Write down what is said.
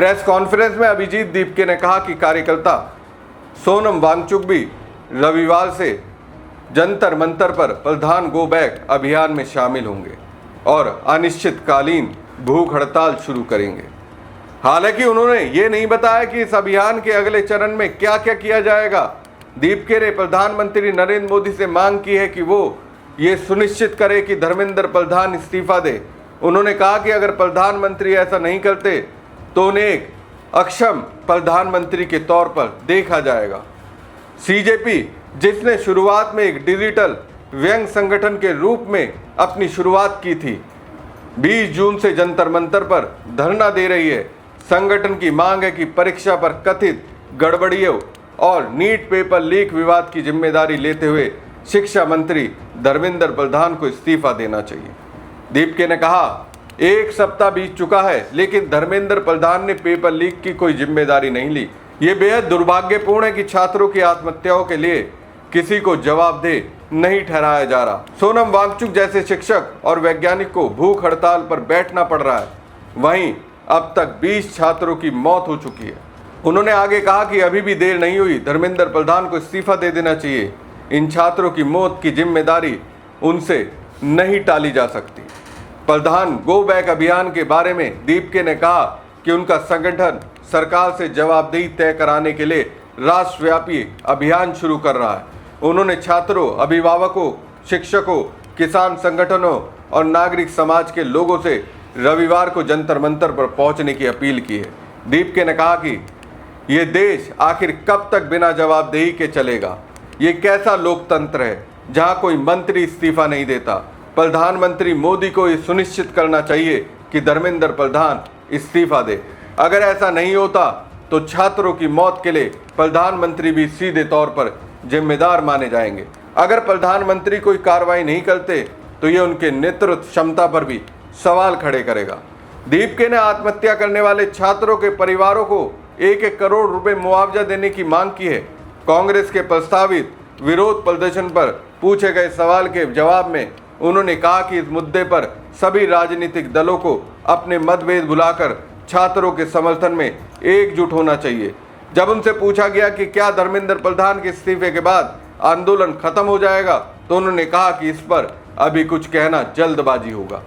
Press conference में अभिजीत दीपके ने कहा कि कार्यकर्ता सोनम वांगचुक भी रविवार से जंतर मंतर पर प्रधान गो बैक अभियान में शामिल होंगे और अनिश्चितकालीन भूख हड़ताल शुरू करेंगे। हालांकि उन्होंने ये नहीं बताया कि इस अभियान के अगले चरण में क्या क्या किया जाएगा। दीपके ने प्रधानमंत्री नरेंद्र मोदी से मांग की है कि वो ये सुनिश्चित करे कि धर्मेंद्र प्रधान इस्तीफा दे। उन्होंने कहा कि अगर प्रधानमंत्री ऐसा नहीं करते तो उन्हें एक अक्षम प्रधानमंत्री के तौर पर देखा जाएगा। सीजेपी, जिसने शुरुआत में एक डिजिटल व्यंग संगठन के रूप में अपनी शुरुआत की थी, 20 जून से जंतर मंतर पर धरना दे रही है। संगठन की मांग है कि परीक्षा पर कथित गड़बड़ियों और नीट पेपर लीक विवाद की जिम्मेदारी लेते हुए शिक्षा मंत्री धर्मेंद्र प्रधान को इस्तीफा देना चाहिए। दीपके ने कहा, एक सप्ताह बीत चुका है लेकिन धर्मेंद्र प्रधान ने पेपर लीक की कोई जिम्मेदारी नहीं ली। ये बेहद दुर्भाग्यपूर्ण है कि छात्रों की आत्महत्याओं के लिए किसी को जवाबदेह नहीं ठहराया जा रहा। सोनम वांगचुक जैसे शिक्षक और वैज्ञानिक को भूख हड़ताल पर बैठना पड़ रहा है। वहीं अब तक 20 छात्रों की मौत हो चुकी है। उन्होंने आगे कहा कि अभी भी देर नहीं हुई, धर्मेंद्र प्रधान को इस्तीफा दे देना चाहिए। इन छात्रों की मौत की जिम्मेदारी उनसे नहीं टाली जा सकती। प्रधान गो बैक अभियान के बारे में दीपके ने कहा कि उनका संगठन सरकार से जवाबदेही तय कराने के लिए राष्ट्रव्यापी अभियान शुरू कर रहा है। उन्होंने छात्रों, अभिभावकों, शिक्षकों, किसान संगठनों और नागरिक समाज के लोगों से रविवार को जंतर मंतर पर पहुंचने की अपील की है। दीपके ने कहा कि ये देश आखिर कब तक बिना जवाबदेही के चलेगा। ये कैसा लोकतंत्र है जहां कोई मंत्री इस्तीफा नहीं देता। प्रधानमंत्री मोदी को ये सुनिश्चित करना चाहिए कि धर्मेंद्र प्रधान इस्तीफा दे। अगर ऐसा नहीं होता तो छात्रों की मौत के लिए प्रधानमंत्री भी सीधे तौर पर जिम्मेदार माने जाएंगे। अगर प्रधानमंत्री कोई कार्रवाई नहीं करते तो ये उनके नेतृत्व क्षमता पर भी सवाल खड़े करेगा। दीपके ने आत्महत्या करने वाले छात्रों के परिवारों को 1-1 करोड़ रुपए मुआवजा देने की मांग की है। कांग्रेस के प्रस्तावित विरोध प्रदर्शन पर पूछे गए सवाल के जवाब में उन्होंने कहा कि इस मुद्दे पर सभी राजनीतिक दलों को अपने मतभेद भुलाकर छात्रों के समर्थन में एकजुट होना चाहिए। जब उनसे पूछा गया कि क्या धर्मेंद्र प्रधान के इस्तीफे के बाद आंदोलन खत्म हो जाएगा तो उन्होंने कहा कि इस पर अभी कुछ कहना जल्दबाजी होगा।